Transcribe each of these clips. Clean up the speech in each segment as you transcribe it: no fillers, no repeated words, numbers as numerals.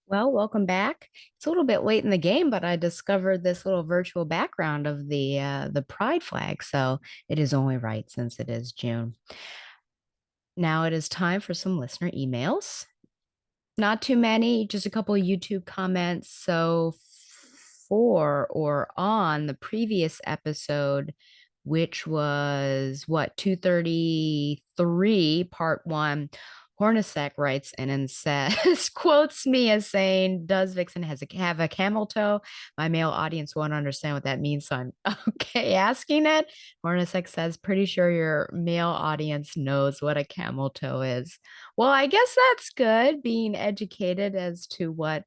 Well, welcome back. It's a little bit late in the game, but I discovered this little virtual background of the pride flag, so it is only right since it is June. Now it is time for some listener emails. Not too many, just a couple of YouTube comments. So for or on the previous episode, which was what, 233, part one. Hornacek writes in and says, quotes me as saying, "Does Vixen have a camel toe? My male audience won't understand what that means, so I'm okay asking it." Hornacek says, "Pretty sure your male audience knows what a camel toe is." Well, I guess that's good, being educated as to what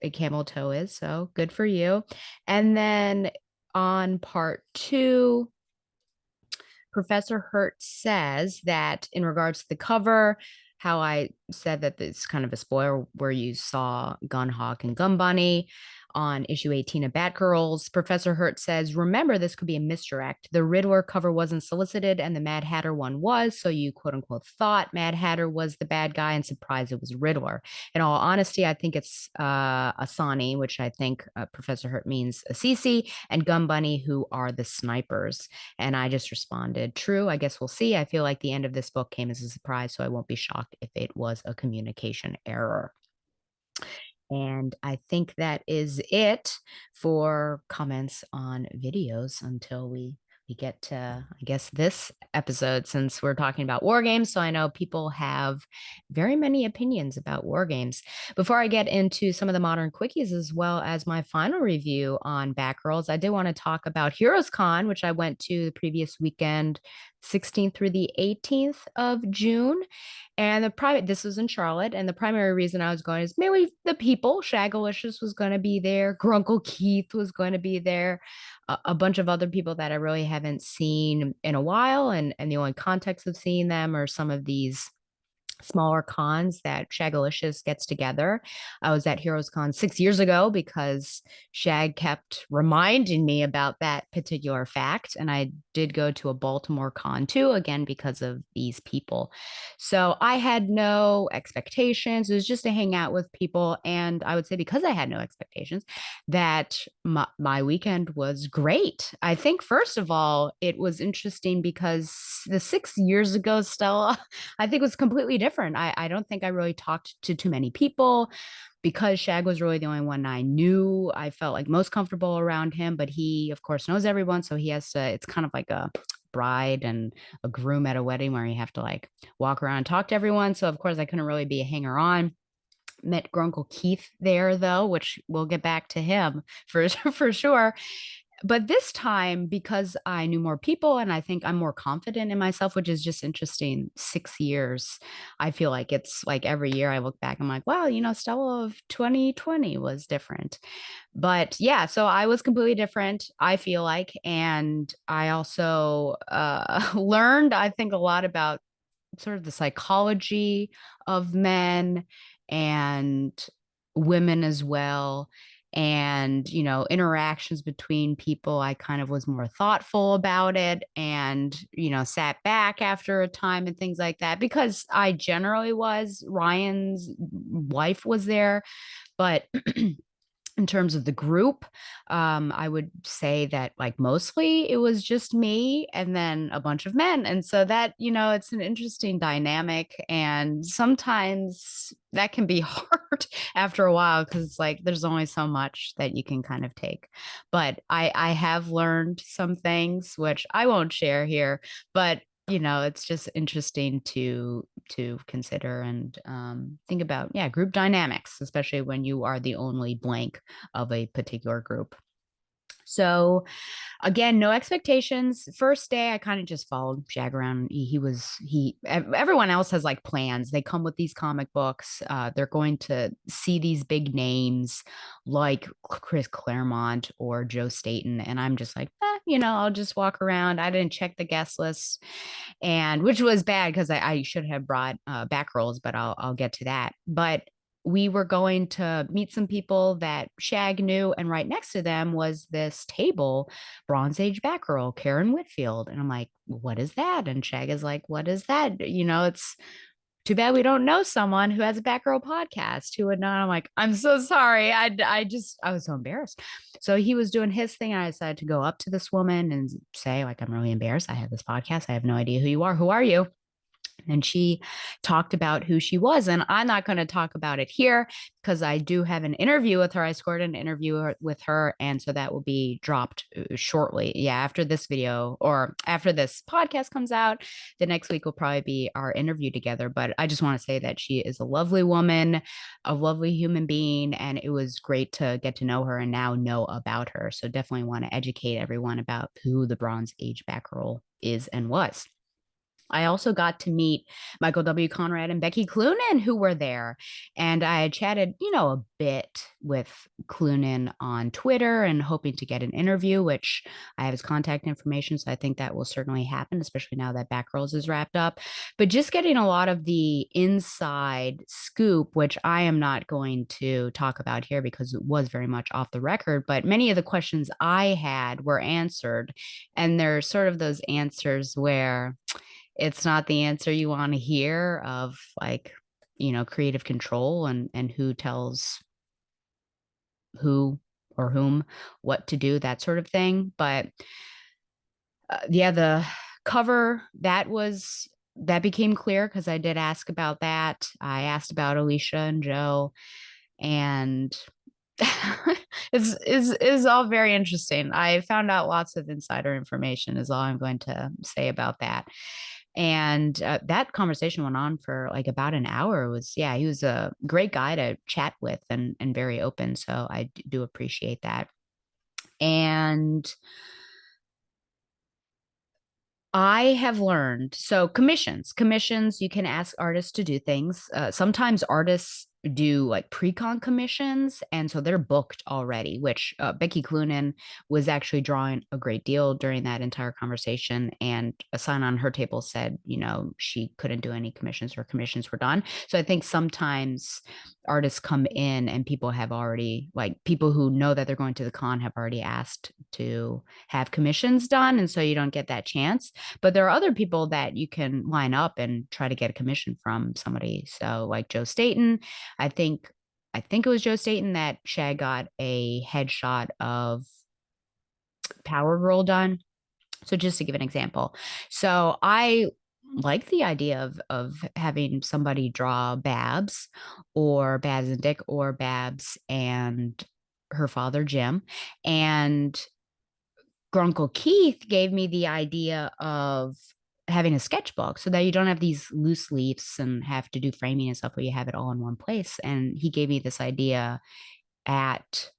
a camel toe is. So good for you. And then on part two, Professor Hurt says that in regards to the cover, how I said that it's kind of a spoiler where you saw Gunhawk and Gun Bunny on issue 18 of Batgirls. Professor Hurt says, remember, this could be a misdirect. The Riddler cover wasn't solicited and the Mad Hatter one was, so you quote unquote thought Mad Hatter was the bad guy and surprised it was Riddler. In all honesty, I think it's Asani, which I think Professor Hurt means Assisi, and Gun Bunny, who are the snipers. And I just responded, true, I guess we'll see. I feel like the end of this book came as a surprise, so I won't be shocked if it was a communication error. And I think that is it for comments on videos until we get to, I guess, this episode, since we're talking about war games. So I know people have very many opinions about war games. Before I get into some of the modern quickies, as well as my final review on Batgirls, I did want to talk about Heroes Con, which I went to the previous weekend, 16th through the 18th of June. And this was in Charlotte, and the primary reason I was going is mainly the people. Shagalicious was going to be there, Grunkle Keith was going to be there, a bunch of other people that I really haven't seen in a while, and the only context of seeing them are some of these smaller cons that Shagalicious gets together. I was at Heroes Con 6 years ago because Shag kept reminding me about that particular fact. And I did go to a Baltimore con too, again, because of these people. So I had no expectations. It was just to hang out with people. And I would say, because I had no expectations, that my weekend was great. I think, first of all, it was interesting because the 6 years ago, Stella, I think was completely different. I don't think I really talked to too many people because Shag was really the only one I knew. I felt like most comfortable around him, but he, of course, knows everyone. So he has to, it's kind of like a bride and a groom at a wedding where you have to like walk around and talk to everyone. So, of course, I couldn't really be a hanger on. Met Grunkle Keith there though, which we'll get back to him for for sure. But this time, because I knew more people and I think I'm more confident in myself, which is just interesting. 6 years, I feel like it's like every year I look back, I'm like, wow, Stella of 2020 was different. But yeah, so I was completely different, I feel like. And I also learned, I think, a lot about sort of the psychology of men and women as well, and interactions between people. I kind of was more thoughtful about it, and sat back after a time and things like that, because I generally was. Ryan's wife was there, but in terms of the group, I would say that like mostly it was just me and then a bunch of men. And so that, it's an interesting dynamic. And sometimes that can be hard after a while because it's like there's only so much that you can kind of take. But I have learned some things which I won't share here, but it's just interesting to consider and think about, yeah, group dynamics, especially when you are the only blank of a particular group. So again, no expectations. First day, I kind of just followed Jag around. Everyone else has like plans. They come with these comic books. They're going to see these big names like Chris Claremont or Joe Staten. And I'm just like, I'll just walk around. I didn't check the guest list, and which was bad because I should have brought back rolls, but I'll get to that. But we were going to meet some people that Shag knew, and right next to them was this table, Bronze Age Batgirl, Karen Whitfield. And I'm like, what is that? And Shag is like, what is that? It's too bad we don't know someone who has a Batgirl podcast who would not. I'm like, I'm so sorry. I was so embarrassed. So he was doing his thing. And I decided to go up to this woman and say, like, I'm really embarrassed. I have this podcast. I have no idea who you are. Who are you? And she talked about who she was. And I'm not going to talk about it here because I do have an interview with her. I scored an interview with her. And so that will be dropped shortly. Yeah, after this video or after this podcast comes out, the next week will probably be our interview together. But I just want to say that she is a lovely woman, a lovely human being. And it was great to get to know her and now know about her. So definitely want to educate everyone about who the Bronze Age Batgirl is and was. I also got to meet Michael W. Conrad and Becky Cloonan, who were there. And I had chatted, a bit with Cloonan on Twitter and hoping to get an interview, which I have his contact information. So I think that will certainly happen, especially now that Batgirls is wrapped up. But just getting a lot of the inside scoop, which I am not going to talk about here because it was very much off the record. But many of the questions I had were answered. And there's sort of those answers where it's not the answer you want to hear of like, creative control and who tells who or whom what to do, that sort of thing. But yeah, the cover that became clear because I did ask about that. I asked about Alicia and Joe, and is all very interesting. I found out lots of insider information is all I'm going to say about that. And that conversation went on for like about an hour. It was, yeah, he was a great guy to chat with and very open. So I do appreciate that. And I have learned so commissions, you can ask artists to do things. Sometimes artists do like pre-con commissions, and so they're booked already, which Becky Cloonan was actually drawing a great deal during that entire conversation. And a sign on her table said, she couldn't do any commissions, her commissions were done. So I think sometimes artists come in and people have already, like people who know that they're going to the con have already asked to have commissions done. And so you don't get that chance. But there are other people that you can line up and try to get a commission from somebody. So like Joe Staten, I think it was Joe Staten that Shag got a headshot of Power Girl done. So just to give an example. So I like the idea of having somebody draw Babs or Babs and Dick or Babs and her father Jim. And Grunkle Keith gave me the idea of having a sketchbook so that you don't have these loose leaves and have to do framing and stuff where you have it all in one place. And he gave me this idea at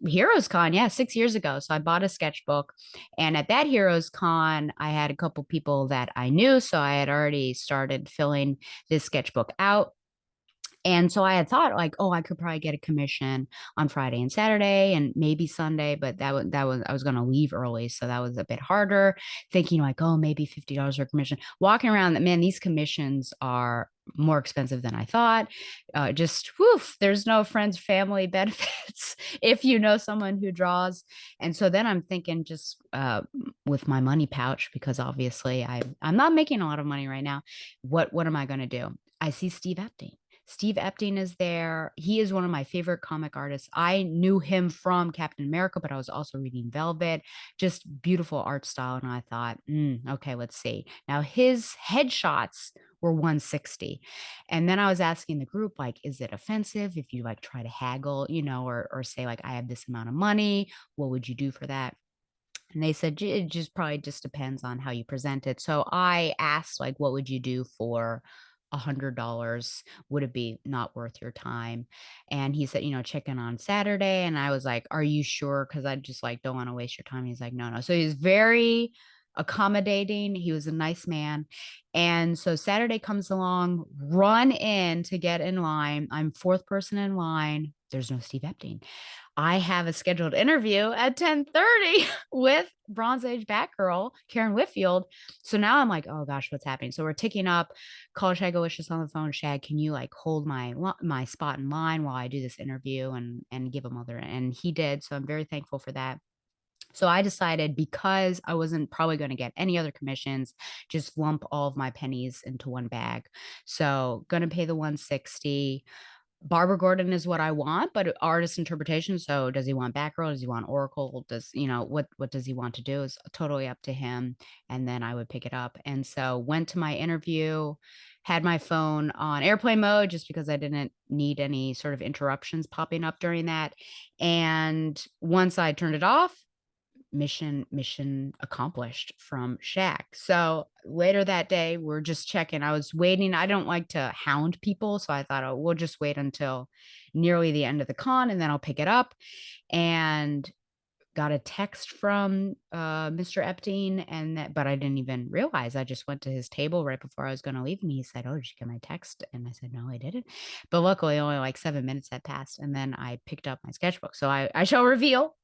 Heroes Con, yeah, 6 years ago. So I bought a sketchbook, and at that Heroes Con, I had a couple people that I knew, so I had already started filling this sketchbook out. And so I had thought like, oh, I could probably get a commission on Friday and Saturday and maybe Sunday, but that was I was going to leave early, so that was a bit harder. Thinking like, oh, maybe $50 for a commission. Walking around, man, these commissions are more expensive than I thought. Just woof, there's no friends, family benefits if you know someone who draws. And so then I'm thinking just with my money pouch, because obviously I'm not making a lot of money right now. What am I going to do? I see Steve Epting. Steve Epting is there. He is one of my favorite comic artists. I knew him from Captain America, but I was also reading Velvet. Just beautiful art style. And I thought, okay, let's see. Now his headshots were 160. And then I was asking the group, like, is it offensive if you like try to haggle, or say like, I have this amount of money. What would you do for that? And they said it just probably just depends on how you present it. So I asked, like, what would you do for $100? Would it be not worth your time? And he said, check in on Saturday. And I was like, are you sure? Because I just like don't want to waste your time. He's like, no. So he's very accommodating. He was a nice man. And so Saturday comes along, run in to get in line. I'm fourth person in line. There's no Steve Epting. I have a scheduled interview at 10:30 with Bronze Age Batgirl, Karen Whitfield. So now I'm like, oh gosh, what's happening? So we're ticking up. Call Shag Wishes on the phone. Shag, can you like hold my spot in line while I do this interview and give him other? And he did. So I'm very thankful for that. So I decided, because I wasn't probably going to get any other commissions, just lump all of my pennies into one bag. So going to pay the 160. Barbara Gordon is what I want, but artist interpretation. So does he want Batgirl? Does he want Oracle? Does, what does he want to do is totally up to him. And then I would pick it up. And so went to my interview, had my phone on airplane mode just because I didn't need any sort of interruptions popping up during that. And once I turned it off, mission accomplished from Shaq. So later that day, we're just checking. I was waiting. I don't like to hound people, so I thought, oh, we'll just wait until nearly the end of the con, and then I'll pick it up. And got a text from Mr. Epstein, but I didn't even realize. I just went to his table right before I was going to leave, and he said, "Oh, did you get my text?" And I said, "No, I didn't." But luckily, only like 7 minutes had passed, and then I picked up my sketchbook. So I shall reveal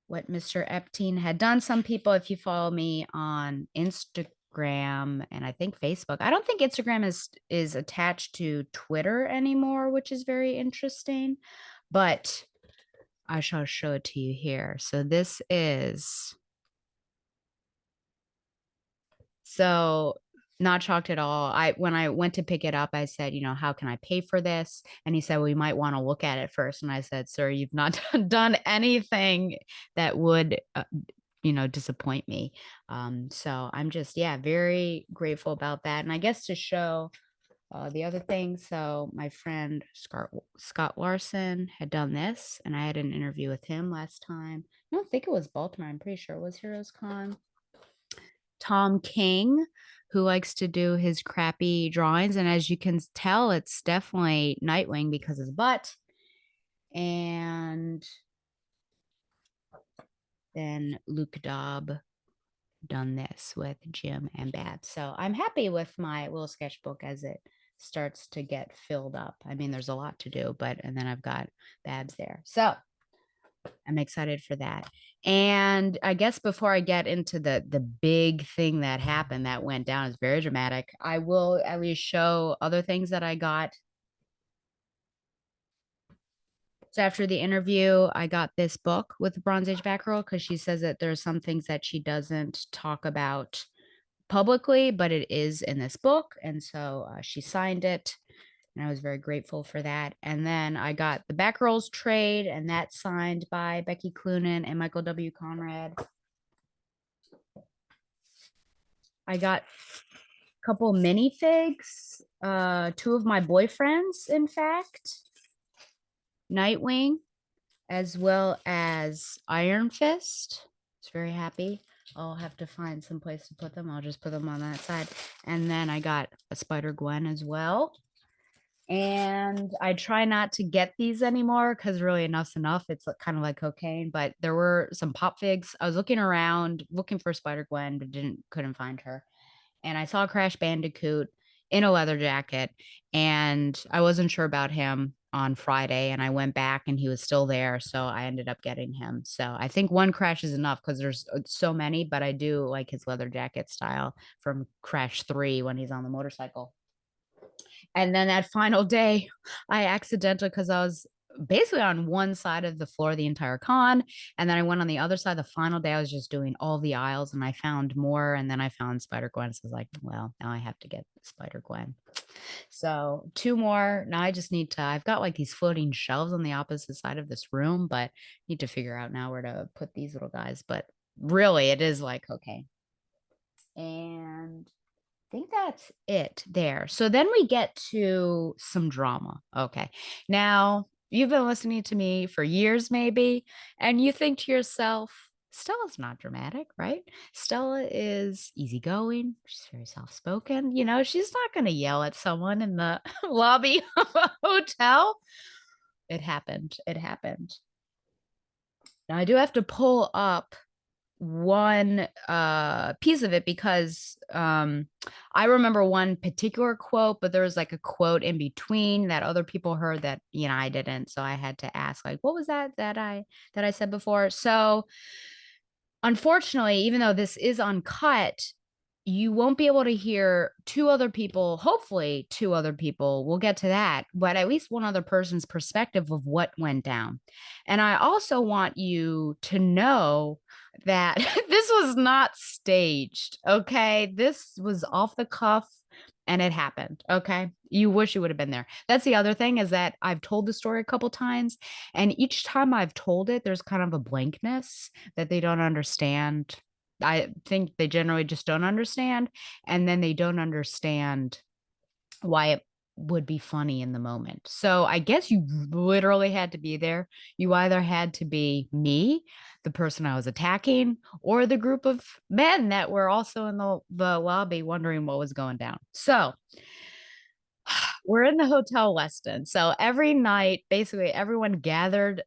what Mr. Epstein had done. Some people, if you follow me on Instagram and I think Facebook, I don't think Instagram is attached to Twitter anymore, which is very interesting. But I shall show it to you here. So this is so not shocked at all. When I went to pick it up, I said, how can I pay for this? And he said, well, you might want to look at it first. And I said, sir, you've not done anything that would disappoint me. So I'm just, yeah, very grateful about that. And I guess to show the other thing, so my friend Scott Larson had done this, and I had an interview with him last time. I don't think it was Baltimore. I'm pretty sure it was Heroes Con. Tom King, who likes to do his crappy drawings. And as you can tell, it's definitely Nightwing because of his butt. And then Luke Dobb done this with Jim and Babs. So I'm happy with my little sketchbook as it starts to get filled up. I mean, there's a lot to do, and then I've got Babs there. So I'm excited for that. And I guess before I get into the big thing that happened that went down, is very dramatic, I will at least show other things that I got. So after the interview, I got this book with Bronze Age Batgirl because she says that there's some things that she doesn't talk about publicly, but it is in this book. And so she signed it, and I was very grateful for that. And then I got the Batgirls trade, and that's signed by Becky Cloonan and Michael W. Conrad. I got a couple minifigs, two of my boyfriends, in fact, Nightwing, as well as Iron Fist. I was very happy. I'll have to find some place to put them. I'll just put them on that side. And then I got a Spider-Gwen as well. And I try not to get these anymore because really enough's enough. It's kind of like cocaine, but there were some pop figs. I was looking around looking for Spider-Gwen, but couldn't find her. And I saw Crash Bandicoot in a leather jacket, and I wasn't sure about him on Friday, and I went back and he was still there, so I ended up getting him. So I think one Crash is enough because there's so many, but I do like his leather jacket style from Crash 3 when he's on the motorcycle. And then that final day, I accidentally, because I was basically on one side of the floor the entire con, and then I went on the other side. The final day, I was just doing all the aisles, and I found more, and then I found Spider-Gwen. So I was like, well, now I have to get Spider-Gwen. So two more. Now I just need to, I've got like these floating shelves on the opposite side of this room, but need to figure out now where to put these little guys. But really, it is like, okay. And think that's it there. So then we get to some drama. Okay. Now, you've been listening to me for years, maybe, and you think to yourself, Stella's not dramatic, right? Stella is easygoing. She's very soft spoken. She's not going to yell at someone in the lobby of a hotel. It happened. It happened. Now, I do have to pull up one piece of it because I remember one particular quote, but there was like a quote in between that other people heard that I didn't, so I had to ask, like, what was that I said before. So unfortunately, even though this is uncut, you won't be able to hear two other people, hopefully two other people, we'll get to that, but at least one other person's perspective of what went down. And I also want you to know that this was not staged, okay? This was off the cuff and it happened, okay? You wish you would have been there. That's the other thing, is that I've told the story a couple times, and each time I've told it, there's kind of a blankness that they don't understand. I think they generally just don't understand, and then they don't understand why it would be funny in the moment. So I guess you literally had to be there. You either had to be me, the person I was attacking, or the group of men that were also in the lobby wondering what was going down. So we're in the Hotel Westin. So every night, basically everyone gathered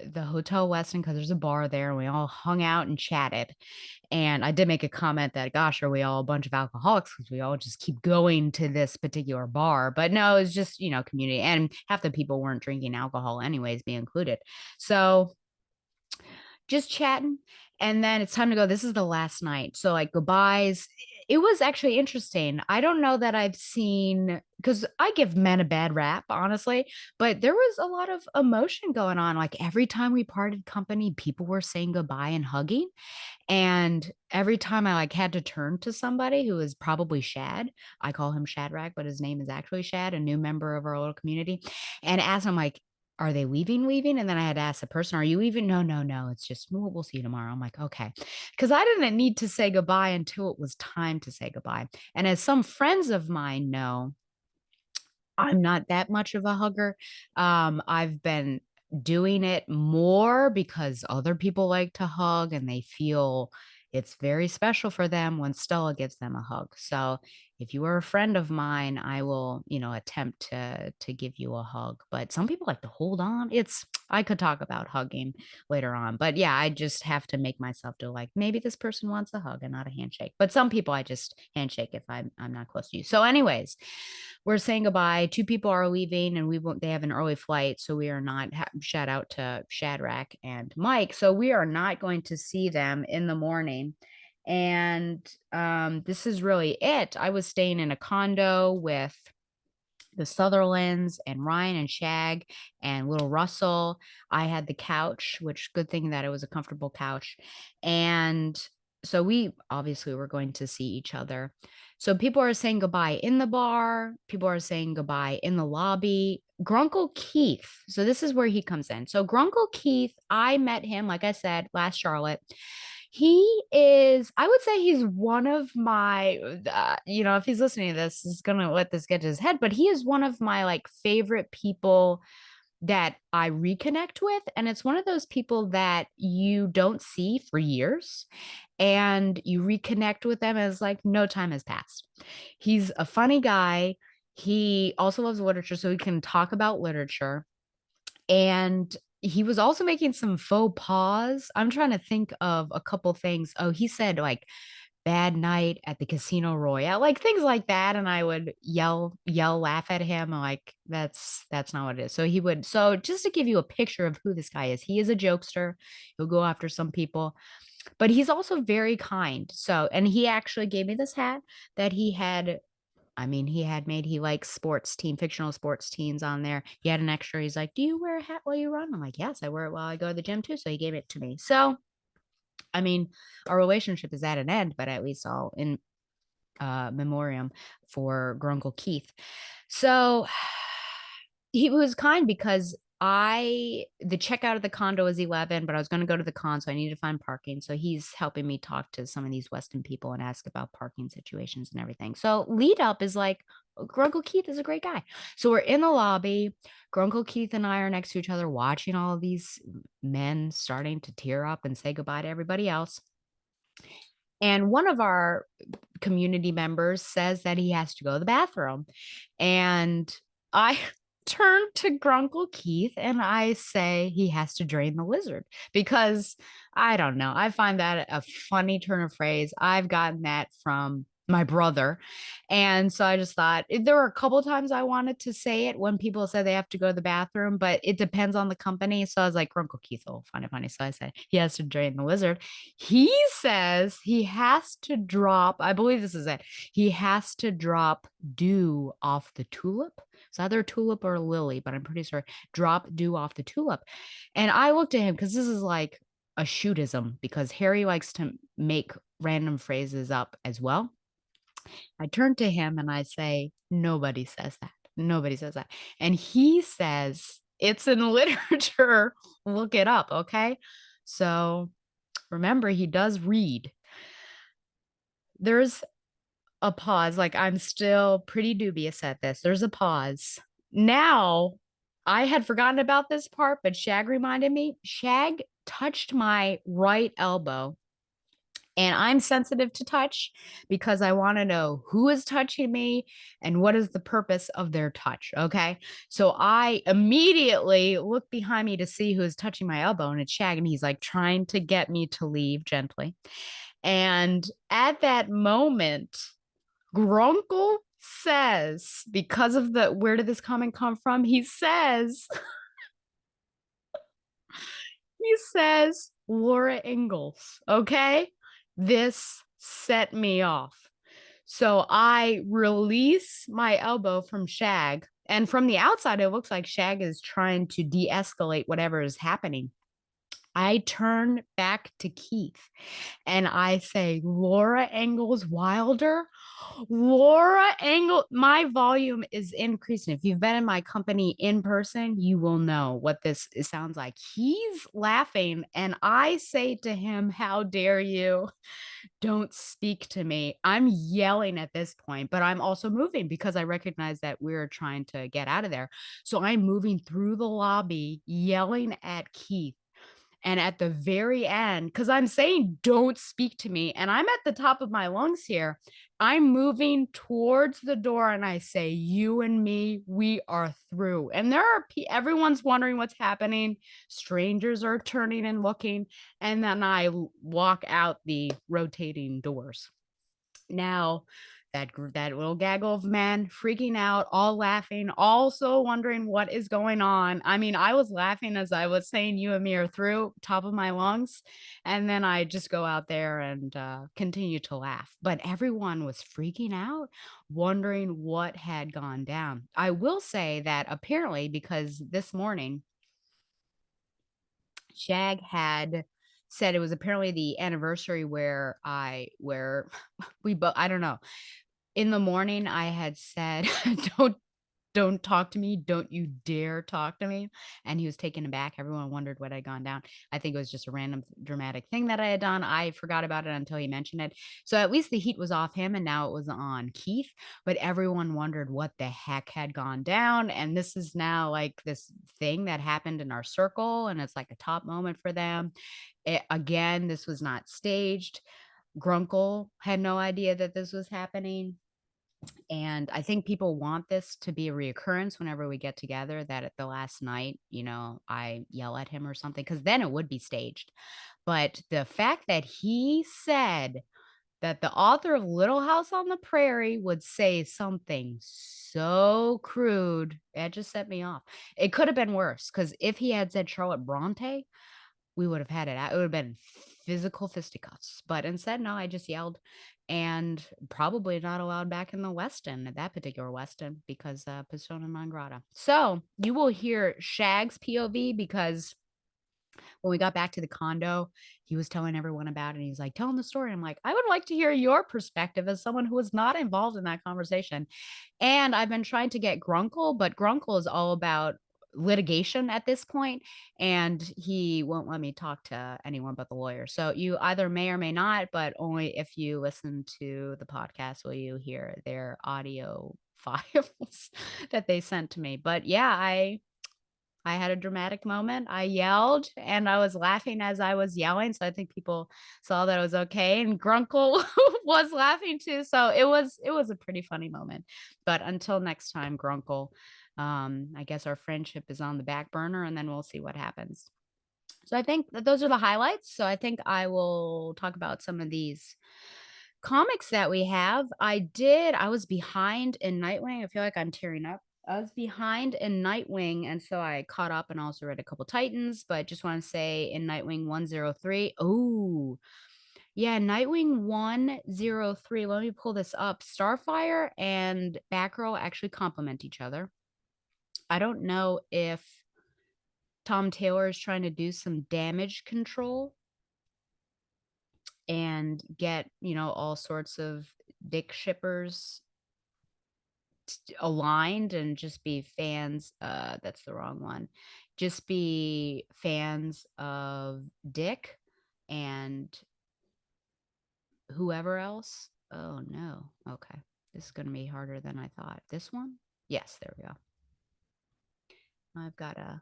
the Hotel Westin because there's a bar there, and we all hung out and chatted. And I did make a comment that, gosh, are we all a bunch of alcoholics because we all just keep going to this particular bar? But no, it's just, community. And half the people weren't drinking alcohol anyways, me included. So just chatting. And then it's time to go. This is the last night. So, like, goodbyes. It was actually interesting. I don't know that I've seen, because I give men a bad rap, honestly, but there was a lot of emotion going on. Like, every time we parted company, people were saying goodbye and hugging. And every time I like had to turn to somebody who is probably Shad, I call him Shadrach, but his name is actually Shad, a new member of our little community, and ask him like, are they leaving? And then I had to ask the person, are you leaving? No, no, no. It's just, we'll see you tomorrow. I'm like, okay. Because I didn't need to say goodbye until it was time to say goodbye. And as some friends of mine know, I'm not that much of a hugger. I've been doing it more because other people like to hug and they feel it's very special for them when Stella gives them a hug. So if you are a friend of mine, I will, attempt to give you a hug. But some people like to hold on. I could talk about hugging later on. But yeah, I just have to make myself do, like, maybe this person wants a hug and not a handshake. But some people I just handshake if I'm not close to you. So anyways, we're saying goodbye. Two people are leaving, and they have an early flight, so we are not. Shout out to Shadrach and Mike. So we are not going to see them in the morning. And this is really it. I was staying in a condo with the Sutherlands and Ryan and Shag and little Russell. I had the couch, which, good thing that it was a comfortable couch. And so we obviously were going to see each other. So people are saying goodbye in the bar. People are saying goodbye in the lobby. Grunkle Keith. So this is where he comes in. So Grunkle Keith, I met him, like I said, last Charlotte. He is, I would say he's one of my, if he's listening to this, he's going to let this get to his head, but he is one of my like favorite people that I reconnect with. And it's one of those people that you don't see for years and you reconnect with them as like no time has passed. He's a funny guy. He also loves literature, so he can talk about literature. And he was also making some faux pas. I'm trying to think of a couple things. Oh, he said like bad night at the Casino Royale, like things like that. And I would yell, laugh at him. Like, that's not what it is. So just to give you a picture of who this guy is, he is a jokester. He'll go after some people, but he's also very kind. So, and he actually gave me this hat that he had. I mean, he likes fictional sports teams on there. He had an extra. He's like, do you wear a hat while you run? I'm like, yes, I wear it while I go to the gym too. So he gave it to me. So, I mean, our relationship is at an end, but at least all in memoriam for Grunkle Keith. So he was kind because the checkout of the condo is 11, but I was going to go to the con, so I needed to find parking. So he's helping me talk to some of these Weston people and ask about parking situations and everything. So lead up is like, Grunkle Keith is a great guy. So we're in the lobby. Grunkle Keith and I are next to each other, watching all of these men starting to tear up and say goodbye to everybody else. And one of our community members says that he has to go to the bathroom. And I turn to Grunkle Keith and I say he has to drain the lizard, because I don't know. I find that a funny turn of phrase. I've gotten that from my brother. And so I just thought there were a couple times I wanted to say it when people said they have to go to the bathroom, but it depends on the company. So I was like, Uncle Keith will find it funny. So I said, he has to drain the lizard. He says he has to drop, I believe this is it. He has to drop dew off the tulip. It's either a tulip or a lily, but I'm pretty sure drop dew off the tulip. And I looked at him because this is like a shootism because Harry likes to make random phrases up as well. I turn to him and I say, nobody says that. Nobody says that. And he says, it's in literature. Look it up. Okay. So remember, he does read. There's a pause. Like I'm still pretty dubious at this. There's a pause. Now, I had forgotten about this part, but Shag reminded me. Shag touched my right elbow, and I'm sensitive to touch because I want to know who is touching me and what is the purpose of their touch. Okay. So I immediately look behind me to see who is touching my elbow, and it's Shag, and he's like trying to get me to leave gently. And at that moment, Grunkle says, because of the where did this comment come from? He says, Laura Ingalls. Okay. This set me off. So I release my elbow from Shag. And from the outside, it looks like Shag is trying to de escalate whatever is happening. I turn back to Keith and I say, Laura Ingalls Wilder. Laura Engel, my volume is increasing. If you've been in my company in person, you will know what this sounds like. He's laughing, and I say to him, how dare you? Don't speak to me. I'm yelling at this point, but I'm also moving because I recognize that we're trying to get out of there. So I'm moving through the lobby, yelling at Keith. And at the very end, because I'm saying, don't speak to me, and I'm at the top of my lungs here, I'm moving towards the door and I say, you and me, we are through. And there are everyone's wondering what's happening. Strangers are turning and looking. And then I walk out the rotating doors. Now, that little gaggle of men freaking out, all laughing, also wondering what is going on. I mean, I was laughing as I was saying you and me are through, top of my lungs, and then I just go out there and continue to laugh. But everyone was freaking out, wondering what had gone down. I will say that apparently, because this morning Shag had said it was apparently the anniversary where we both, I don't know, in the morning I had said, don't talk to me. Don't you dare talk to me. And he was taken aback. Everyone wondered what had gone down. I think it was just a random dramatic thing that I had done. I forgot about it until he mentioned it. So at least the heat was off him and now it was on Keith. But everyone wondered what the heck had gone down. And this is now like this thing that happened in our circle. And it's like a top moment for them. Again, this was not staged. Grunkle had no idea that this was happening. And I think people want this to be a reoccurrence whenever we get together, that at the last night, I yell at him or something, because then it would be staged. But the fact that he said that the author of Little House on the Prairie would say something so crude, it just set me off. It could have been worse, because if he had said Charlotte Bronte, we would have had it. It would have been physical fisticuffs. But instead, no, I just yelled, and probably not allowed back in the Westin, that particular Westin, because persona non grata. So you will hear Shag's POV, because when we got back to the condo, he was telling everyone about it. And he's like, telling the story. I'm like, I would like to hear your perspective as someone who was not involved in that conversation. And I've been trying to get Grunkle, but Grunkle is all about litigation at this point, and he won't let me talk to anyone but the lawyer. So you either may or may not, but only if you listen to the podcast will you hear their audio files that they sent to me. But yeah, I had a dramatic moment. I yelled and I was laughing as I was yelling. So I think people saw that it was okay. And Grunkle was laughing too. So it was a pretty funny moment. But until next time, Grunkle, I guess our friendship is on the back burner, and then we'll see what happens. So I think that those are the highlights. So I think I will talk about some of these Comics that we have, I was behind in Nightwing. I feel like I'm tearing up. I was behind in Nightwing, and so I caught up and also read a couple Titans, but just want to say in Nightwing 103. Oh, yeah, Nightwing 103. Let me pull this up. Starfire and Batgirl actually complement each other. I don't know if Tom Taylor is trying to do some damage control and get, all sorts of dick shippers aligned and just be fans. That's the wrong one. Just be fans of Dick and whoever else. Oh no. Okay. This is going to be harder than I thought. This one? Yes, there we go. I've got to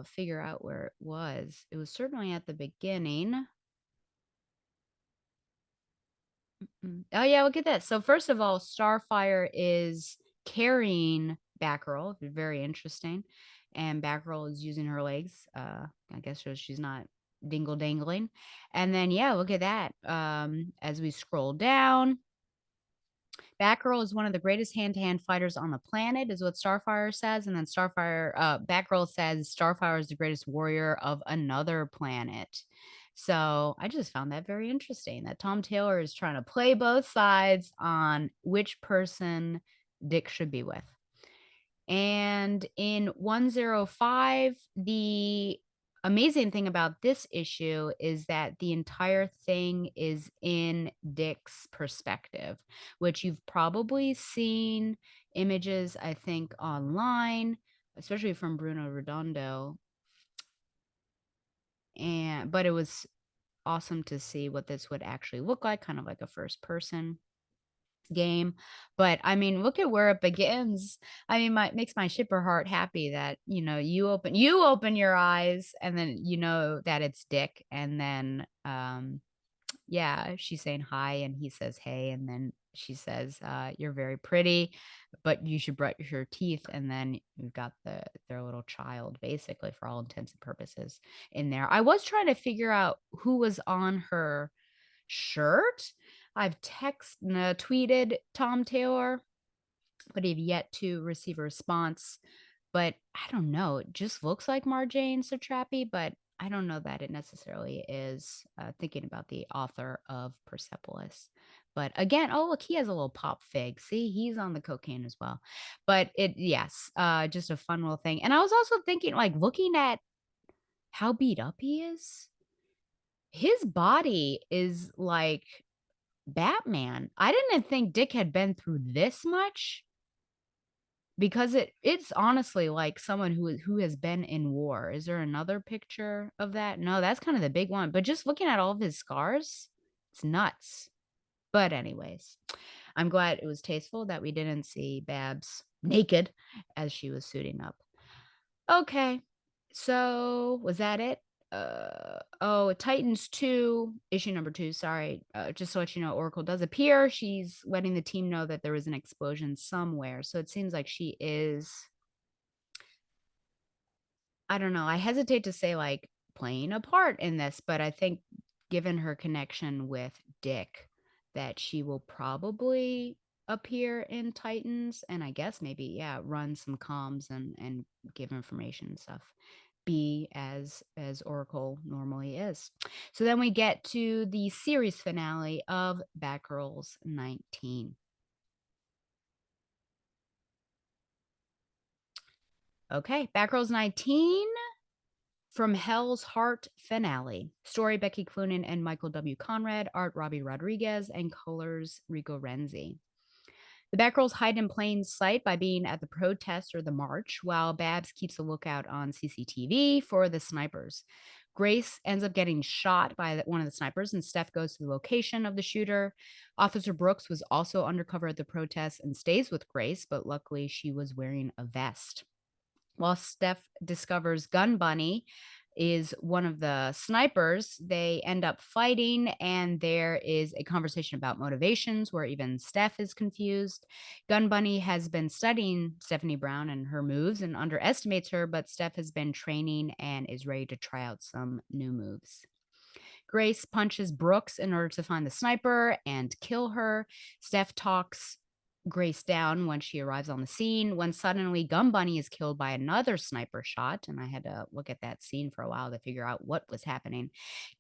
figure out where it was. It was certainly at the beginning. Oh yeah, look at this. So first of all, Starfire is carrying Batgirl, very interesting. And Batgirl is using her legs. I guess so she's not dingle dangling. And then yeah, look at that. As we scroll down, Batgirl is one of the greatest hand-to-hand fighters on the planet, is what Starfire says. And then Batgirl says Starfire is the greatest warrior of another planet. So I just found that very interesting that Tom Taylor is trying to play both sides on which person Dick should be with. And in 105, the amazing thing about this issue is that the entire thing is in Dick's perspective, which you've probably seen images, I think, online, especially from Bruno Redondo. But it was awesome to see what this would actually look like, kind of like a first person game. But I mean, look at where it begins. I mean, makes my shipper heart happy that you open your eyes and then you know that it's Dick, and then yeah, she's saying hi and he says hey, and then she says you're very pretty, but you should brush your teeth, and then you've got their little child, basically, for all intents and purposes, in there. I was trying to figure out who was on her shirt. I've tweeted Tom Taylor, but I've yet to receive a response. But I don't know. It just looks like Marjane Satrapi, but I don't know that it necessarily is, thinking about the author of Persepolis. But again, oh, look, he has a little pop fig. See, he's on the cocaine as well. But yes, just a fun little thing. And I was also thinking, like, looking at how beat up he is, his body is like Batman. I didn't think Dick had been through this much, because it's honestly like someone who has been in war. Is there another picture of that? No, that's kind of the big one. But just looking at all of his scars, it's nuts. But anyways, I'm glad it was tasteful that we didn't see Babs naked as she was suiting up. Okay. So was that it? Titans 2, issue number 2, sorry. Just to let you know, Oracle does appear. She's letting the team know that there was an explosion somewhere. So it seems like she is, I don't know, I hesitate to say like playing a part in this, but I think given her connection with Dick, that she will probably appear in Titans, and I guess maybe, yeah, run some comms and give information and stuff, be as Oracle normally is. So then we get to the series finale of Batgirls 19. Okay, Batgirls 19, From Hell's Heart finale. Story Becky Cloonan and Michael W. Conrad, art Robbie Rodriguez, and colors Rico Renzi. The Batgirls hide in plain sight by being at the protest or the march, while Babs keeps a lookout on CCTV for the snipers. Grace ends up getting shot by one of the snipers, and Steph goes to the location of the shooter. Officer Brooks was also undercover at the protest and stays with Grace, but luckily she was wearing a vest. While Steph discovers Gun Bunny is one of the snipers, they end up fighting, and there is a conversation about motivations where even Steph is confused. Gun Bunny has been studying Stephanie Brown and her moves and underestimates her, but Steph has been training and is ready to try out some new moves. Grace punches Brooks in order to find the sniper and kill her. Steph talks Grace down when she arrives on the scene, when suddenly Gum Bunny is killed by another sniper shot. And I had to look at that scene for a while to figure out what was happening.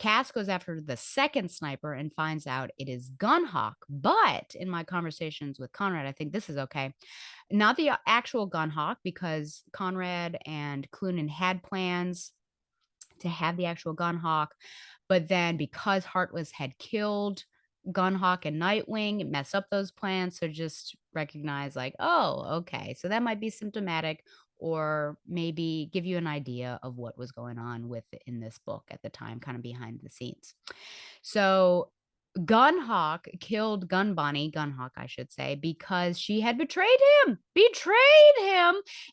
Cass goes after the second sniper and finds out it is Gunhawk. But in my conversations with Conrad, I think this is okay. Not the actual Gunhawk, because Conrad and Clunan had plans to have the actual Gunhawk. But then because Heartless had killed Gunhawk and Nightwing, it messed up those plans. So just recognize, like, oh, okay. So that might be symptomatic, or maybe give you an idea of what was going on with in this book at the time, kind of behind the scenes. So Gunhawk killed Gunhawk, I should say, because she had betrayed him,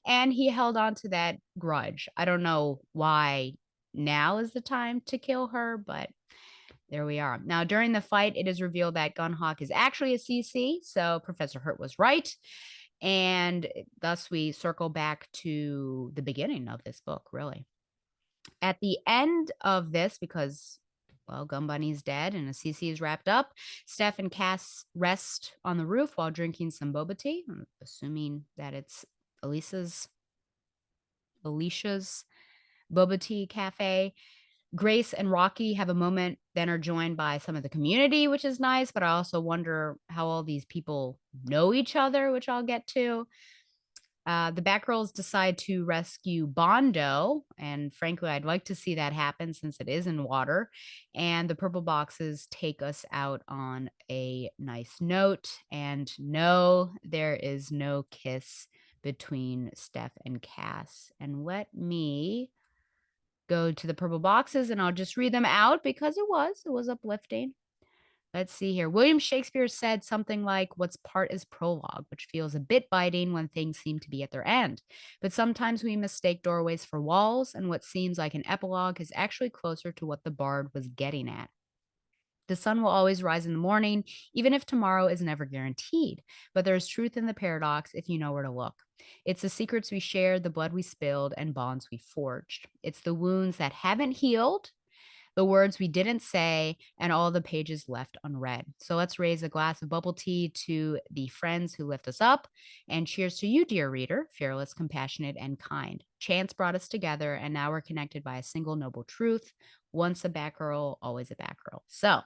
and he held on to that grudge. I don't know why now is the time to kill her, but there we are. Now, during the fight, it is revealed that Gunhawk is actually a CC, so Professor Hurt was right. And thus we circle back to the beginning of this book, really. At the end of this, because, well, Gum Bunny's dead and a CC is wrapped up, Steph and Cass rest on the roof while drinking some boba tea. I'm assuming that it's Alicia's boba tea cafe. Grace and Rocky have a moment, then are joined by some of the community, which is nice. But I also wonder how all these people know each other, which I'll get to. The Batgirls decide to rescue Bondo, and frankly, I'd like to see that happen since it is in water. And the purple boxes take us out on a nice note. And no, there is no kiss between Steph and Cass. And let me go to the purple boxes and I'll just read them out because it was uplifting. Let's see here. William Shakespeare said something like, "What's part is prologue," which feels a bit biting when things seem to be at their end. But sometimes we mistake doorways for walls, and what seems like an epilogue is actually closer to what the bard was getting at. The sun will always rise in the morning, even if tomorrow is never guaranteed. But there is truth in the paradox if you know where to look. It's the secrets we shared, the blood we spilled, and bonds we forged. It's the wounds that haven't healed, the words we didn't say, and all the pages left unread. So let's raise a glass of bubble tea to the friends who lift us up, and cheers to you, dear reader, fearless, compassionate, and kind. Chance brought us together, and now we're connected by a single noble truth. Once a Batgirl, always a Batgirl. So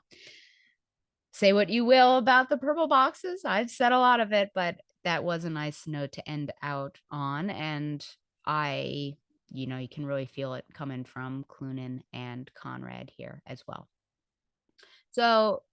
say what you will about the purple boxes. I've said a lot of it, but that was a nice note to end out on. And you can really feel it coming from Clunan and Conrad here as well. So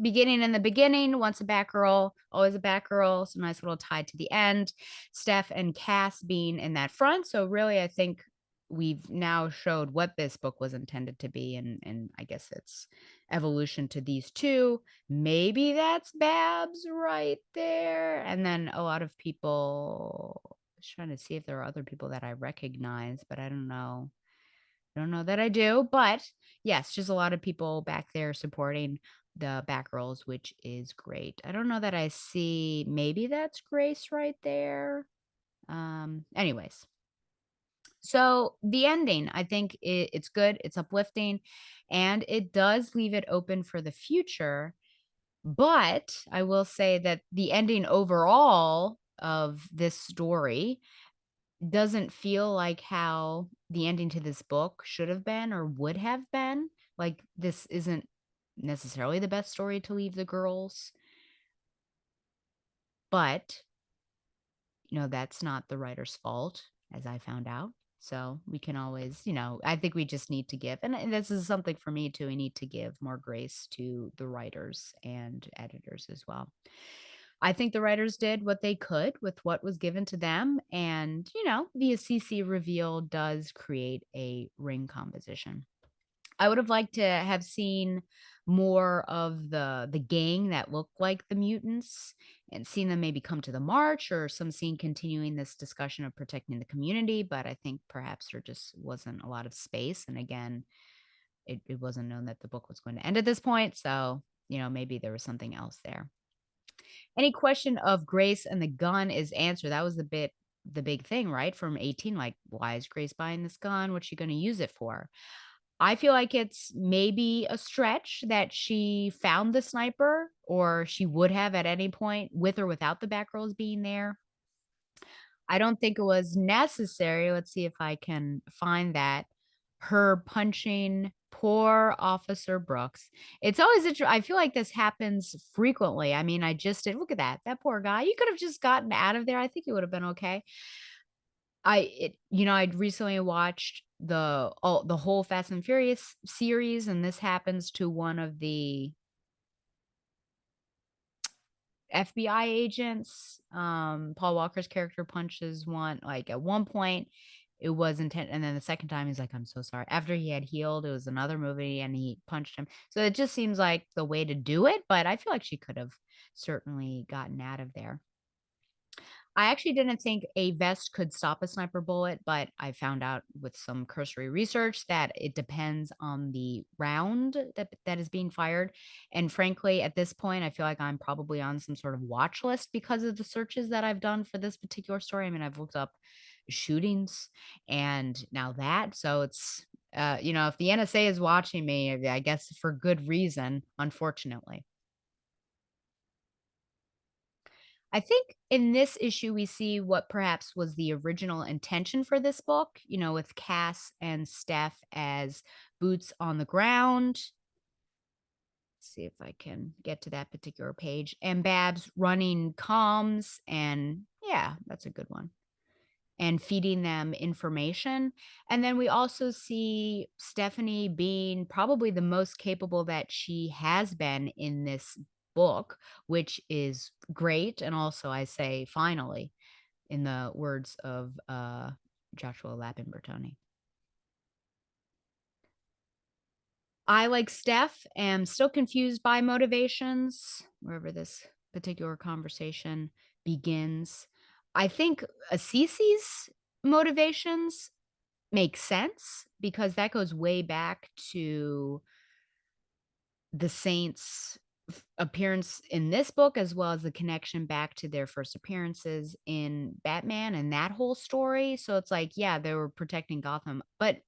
beginning in the beginning, once a Batgirl, always a Batgirl. So nice little tie to the end. Steph and Cass being in that front. So really, I think we've now showed what this book was intended to be, and I guess it's evolution to these two. Maybe that's Babs right there. And then a lot of people, I was trying to see if there are other people that I recognize, but I don't know. I don't know that I do, but yes, just a lot of people back there supporting the Batgirls, which is great. I don't know that I see, maybe that's Grace right there. Anyways, so the ending, I think it's good, it's uplifting, and it does leave it open for the future. But I will say that the ending overall of this story doesn't feel like how the ending to this book should have been or would have been. Like, this isn't necessarily the best story to leave the girls, but, that's not the writer's fault, as I found out. So we can always, I think we just need to give, and this is something for me too, we need to give more grace to the writers and editors as well. I think the writers did what they could with what was given to them. And, the CC reveal does create a ring composition. I would have liked to have seen more of the gang that looked like the mutants and seen them maybe come to the march, or some scene continuing this discussion of protecting the community. But I think perhaps there just wasn't a lot of space. And again, it wasn't known that the book was going to end at this point. So, maybe there was something else there. Any question of Grace and the gun is answered. That was the big thing, right? From 18, like, why is Grace buying this gun? What's she going to use it for? I feel like it's maybe a stretch that she found the sniper, or she would have at any point with or without the Batgirls being there. I don't think it was necessary. Let's see if I can find that. Her punching poor Officer Brooks. It's always I feel like this happens frequently. I mean, I just did look at that. That poor guy. You could have just gotten out of there. I think it would have been okay. I'd recently watched the whole Fast and Furious series, and this happens to one of the FBI agents. Paul Walker's character punches one, like, at one point, it was intent, and then the second time, he's like, "I'm so sorry." After he had healed, it was another movie, and he punched him. So it just seems like the way to do it, but I feel like she could have certainly gotten out of there. I actually didn't think a vest could stop a sniper bullet, but I found out with some cursory research that it depends on the round that is being fired. And frankly, at this point, I feel like I'm probably on some sort of watch list because of the searches that I've done for this particular story. I mean, I've looked up shootings and now that, so it's if the NSA is watching me, I guess for good reason, unfortunately. I think in this issue, we see what perhaps was the original intention for this book, with Cass and Steph as boots on the ground. Let's see if I can get to that particular page. And Babs running comms, and yeah, that's a good one. And feeding them information. And then we also see Stephanie being probably the most capable that she has been in this book, which is great. And also, I say, finally, in the words of Joshua Lapin Bertoni. I, like Steph, am still confused by motivations, wherever this particular conversation begins. I think Assisi's motivations make sense because that goes way back to the Saints' appearance in this book, as well as the connection back to their first appearances in Batman and that whole story. So it's like, yeah, they were protecting Gotham, but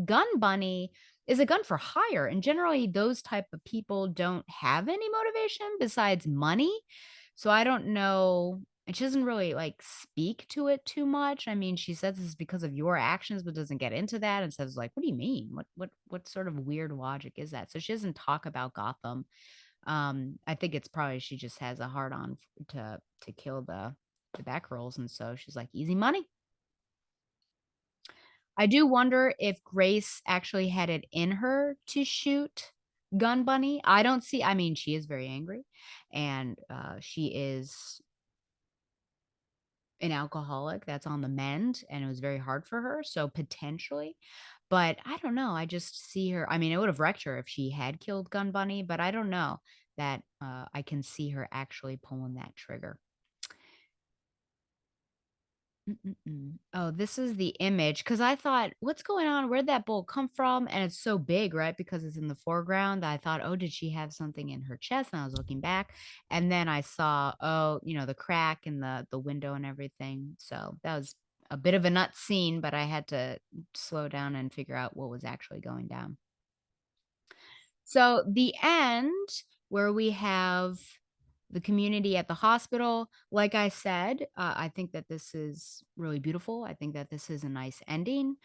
Gun Bunny is a gun for hire, and generally those type of people don't have any motivation besides money. So I don't know, and she doesn't really, like, speak to it too much. I mean, she says it's because of your actions, but doesn't get into that and says, like, "What do you mean? What sort of weird logic is that?" So she doesn't talk about Gotham. I think it's probably she just has a hard on to kill the Batgirls, and so she's like, "Easy money." I do wonder if Grace actually had it in her to shoot Gun Bunny. I mean, she is very angry, and, she is an alcoholic that's on the mend, and it was very hard for her, so potentially, but I don't know, I just see her. I mean, it would have wrecked her if she had killed Gun Bunny, but I don't know that, I can see her actually pulling that trigger. Oh, this is the image because I thought, "What's going on? Where'd that bowl come from?" And it's so big, right? Because it's in the foreground. I thought, "Oh, did she have something in her chest?" And I was looking back, and then I saw, oh, the crack in the window and everything. So that was a bit of a nut scene, but I had to slow down and figure out what was actually going down. So the end, where we have the community at the hospital, like I said, I think that this is really beautiful. I think that this is a nice ending.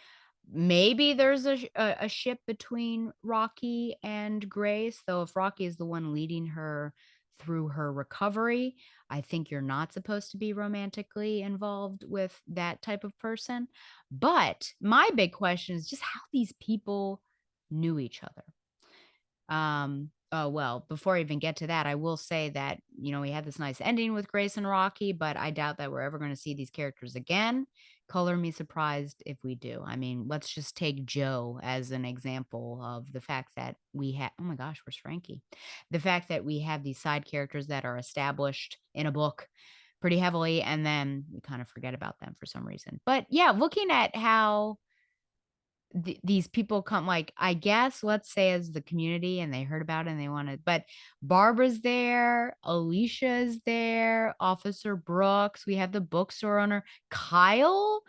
Maybe there's a ship between Rocky and Grace, though if Rocky is the one leading her through her recovery, I think you're not supposed to be romantically involved with that type of person. But my big question is just how these people knew each other. Oh, well, before I even get to that, I will say that, we had this nice ending with Grace and Rocky, but I doubt that we're ever going to see these characters again. Color me surprised if we do. I mean, let's just take Joe as an example of the fact that we have, oh my gosh, where's Frankie? The fact that we have these side characters that are established in a book pretty heavily, and then we kind of forget about them for some reason. But yeah, looking at how these people come, like, I guess, let's say as the community and they heard about it and they wanted, but Barbara's there, Alicia's there, Officer Brooks, we have the bookstore owner, Kyle.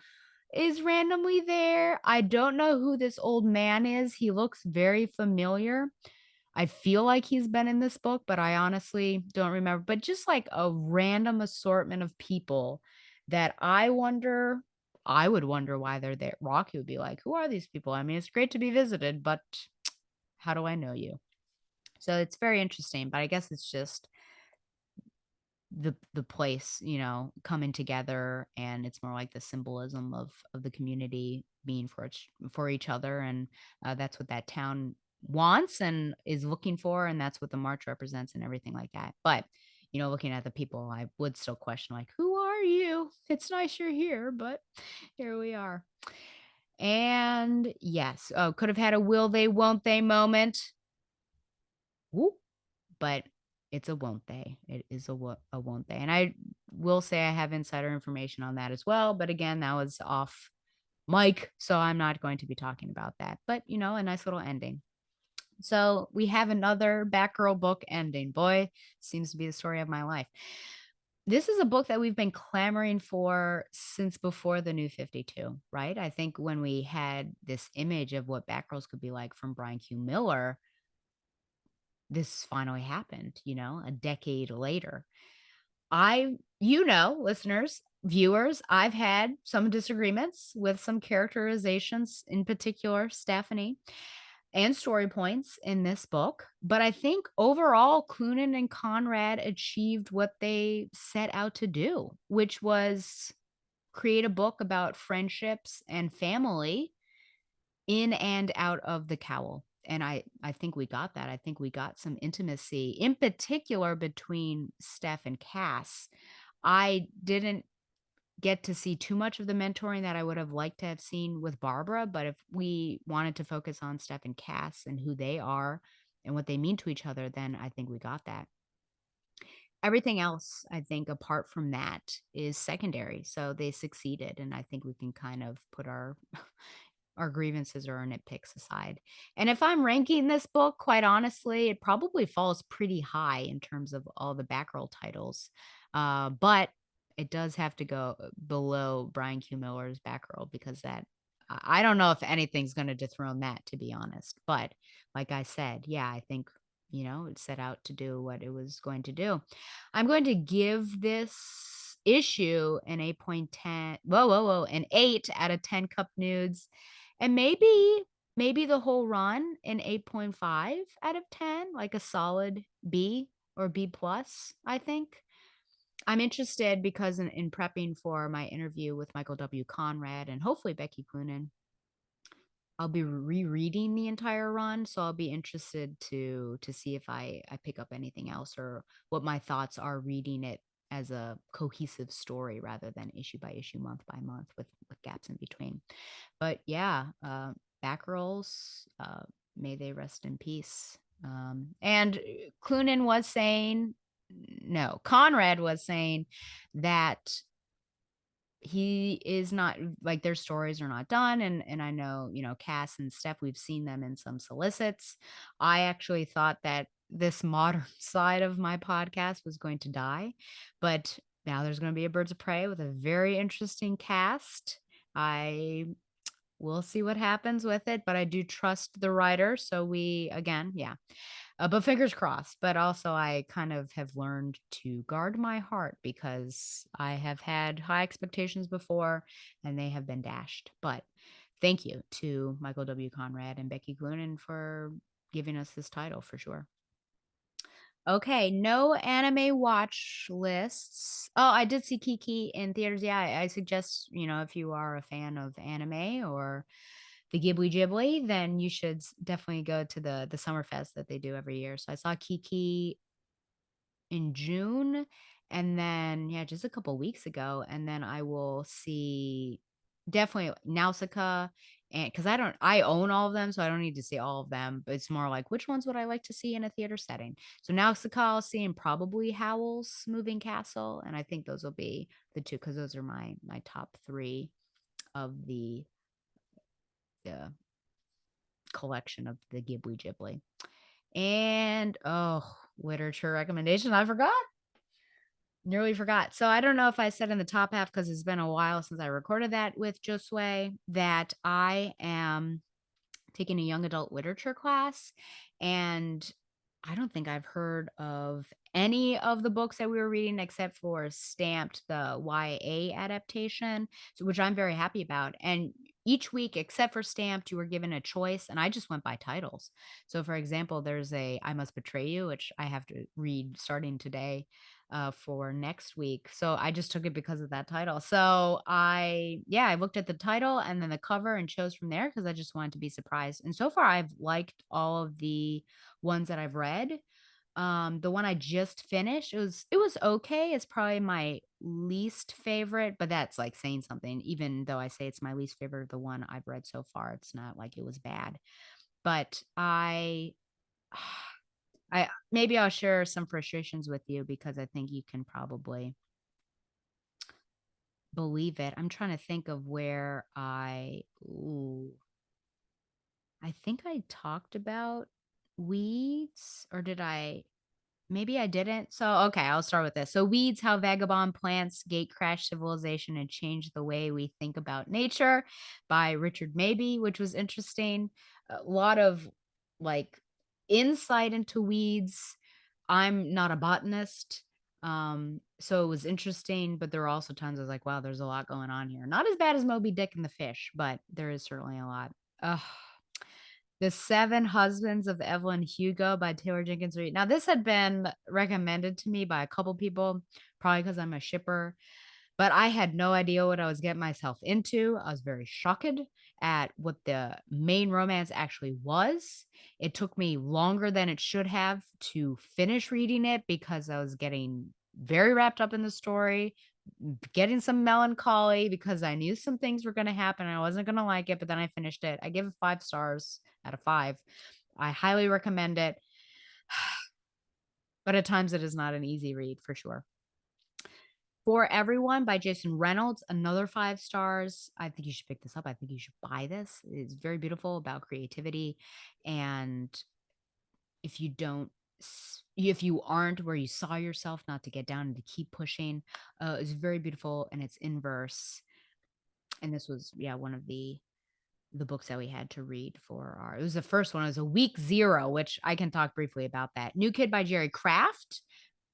is randomly there. I don't know who this old man is. He looks very familiar. I feel like he's been in this book, but I honestly don't remember. But just like a random assortment of people that I would wonder why they're there. Rocky would be like, who are these people? I mean, it's great to be visited, but how do I know you? So it's very interesting, but I guess it's just the place, coming together, and it's more like the symbolism of the community being for each other, and that's what that town wants and is looking for, and that's what the march represents and everything like that. But looking at the people, I would still question, like, who are you? It's nice you're here, but here we are. And yes, oh, could have had a will they, won't they moment. Woo. But it's a won't they. It is a won't they. And I will say I have insider information on that as well. But again, that was off mic, so I'm not going to be talking about that. But a nice little ending. So we have another Batgirl book ending. Boy, seems to be the story of my life. This is a book that we've been clamoring for since before the New 52, right? I think when we had this image of what Batgirls could be like from Brian Q. Miller, this finally happened, a decade later. Listeners, viewers, I've had some disagreements with some characterizations, in particular, Stephanie, and story points in this book. But I think overall, Clunan and Conrad achieved what they set out to do, which was create a book about friendships and family in and out of the cowl. And I think we got that. I think we got some intimacy, in particular between Steph and Cass. I didn't get to see too much of the mentoring that I would have liked to have seen with Barbara, but if we wanted to focus on Steph and Cass and who they are and what they mean to each other, then I think we got that. Everything else, I think, apart from that, is secondary. So they succeeded, and I think we can kind of put our our grievances or our nitpicks aside. And if I'm ranking this book, quite honestly, it probably falls pretty high in terms of all the Batgirl titles. But it does have to go below Brian Q. Miller's Batgirl because I don't know if anything's going to dethrone that, to be honest. But like I said, yeah, I think, it set out to do what it was going to do. I'm going to give this issue an 8.10. An 8 out of 10 cup nudes, and maybe the whole run an 8.5 out of 10, like a solid B or B plus, I think. I'm interested because in prepping for my interview with Michael W. Conrad and hopefully Becky Cloonan, I'll be rereading the entire run, so I'll be interested to see if I pick up anything else or what my thoughts are reading it as a cohesive story rather than issue by issue, month by month with gaps in between. But yeah, Batgirls, may they rest in peace. And Cloonan was saying, no, Conrad was saying that he is not, like, their stories are not done, and I know, Cass and Steph, we've seen them in some solicits. I actually thought that this modern side of my podcast was going to die, but now there's going to be a Birds of Prey with a very interesting cast. I will see what happens with it, but I do trust the writer, so we, again, yeah, but fingers crossed. But also, I kind of have learned to guard my heart because I have had high expectations before and they have been dashed. But thank you to Michael W. Conrad and Becky Cloonan for giving us this title for sure. Okay, no anime watch lists. Oh, I did see Kiki in theaters. Yeah, I suggest, if you are a fan of anime or the Ghibli Ghibli, then you should definitely go to the Summer Fest that they do every year. So I saw Kiki in June, and then yeah, just a couple weeks ago, and then I will see definitely Nausicaa, and because I own all of them, so I don't need to see all of them, but it's more like which ones would I like to see in a theater setting. So Nausicaa I'll see, and probably Howl's Moving Castle, and I think those will be the two because those are my top three of the collection of the Ghibli Ghibli. And literature recommendation, I forgot. Nearly forgot. So I don't know if I said in the top half because it's been a while since I recorded that with Josue that I am taking a young adult literature class, and I don't think I've heard of any of the books that we were reading except for Stamped, the YA adaptation, so which I'm very happy about. And each week, except for Stamped, you were given a choice, and I just went by titles. So, for example, there's a I Must Betray You, which I have to read starting today for next week. So I just took it because of that title. So I looked at the title and then the cover and chose from there because I just wanted to be surprised. And so far, I've liked all of the ones that I've read. The one I just finished, it was okay. It's probably my least favorite, but that's like saying something. Even though I say it's my least favorite of the one I've read so far, it's not like it was bad. But I maybe I'll share some frustrations with you because I think you can probably believe it. I'm trying to think of where I think I talked about weeds, or did I? Maybe I didn't. So, okay, I'll start with this. So, Weeds: How Vagabond Plants Gatecrash Civilization and Change the Way We Think About Nature by Richard Mabey, which was interesting. A lot of like insight into weeds. I'm not a botanist. So it was interesting, but there were also times I was like, wow, there's a lot going on here. Not as bad as Moby Dick and the Fish, but there is certainly a lot. Ugh. The Seven Husbands of Evelyn Hugo by Taylor Jenkins Reid. Now, this had been recommended to me by a couple people, probably because I'm a shipper, but I had no idea what I was getting myself into. I was very shocked at what the main romance actually was. It took me longer than it should have to finish reading it because I was getting very wrapped up in the story, getting some melancholy because I knew some things were going to happen. I wasn't going to like it, but then I finished it. I give it 5 stars out of 5. I highly recommend it, but at times it is not an easy read for sure. For Everyone by Jason Reynolds, another 5 stars. I think you should pick this up. I think you should buy this. It's very beautiful about creativity. And if you don't, if you aren't where you saw yourself, not to get down and to keep pushing, it's very beautiful and it's in verse. And this was, yeah, one of the books that we had to read for our, it was the first one. It was a week 0, which I can talk briefly about that. New Kid by Jerry Craft.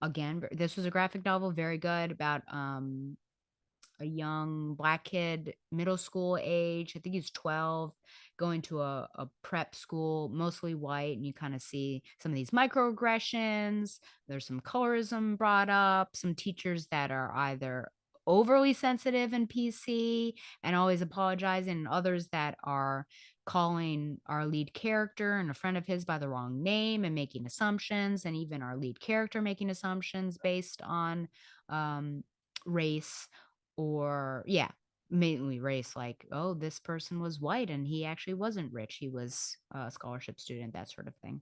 Again, this was a graphic novel, very good, about a young black kid, middle school age. I think he's 12, going to a prep school, mostly white. And you kind of see some of these microaggressions. There's some colorism brought up, some teachers that are either overly sensitive and PC and always apologizing, and others that are calling our lead character and a friend of his by the wrong name and making assumptions, and even our lead character making assumptions based on race, or yeah, mainly race, like, oh, this person was white and he actually wasn't rich, he was a scholarship student, that sort of thing.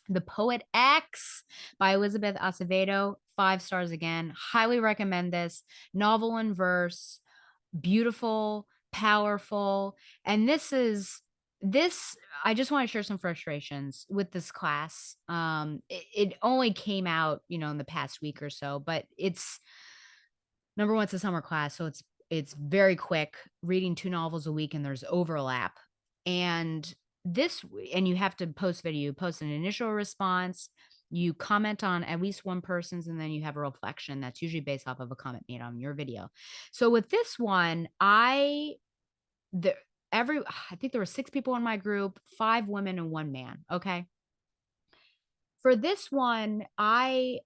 The Poet X by Elizabeth Acevedo, 5 stars again. Highly recommend this. Novel in verse, beautiful, powerful. And this I just want to share some frustrations with this class. It only came out, in the past week or so, but it's number one, it's a summer class, so it's very quick, reading 2 novels a week, and there's overlap. And and you have to post video, you post an initial response, you comment on at least one person's, and then you have a reflection that's usually based off of a comment made on your video. So with this one, the every I think there were 6 people in my group, 5 women and 1 man, okay? For this one, I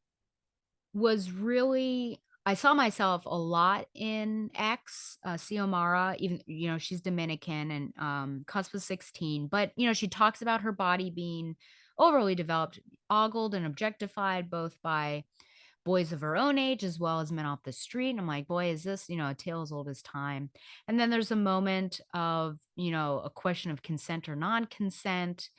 saw myself a lot in X, Xiomara, even, she's Dominican and cusp of 16, but, she talks about her body being overly developed, ogled and objectified both by boys of her own age as well as men off the street. And I'm like, boy, is this, a tale as old as time. And then there's a moment of, a question of consent or non-consent,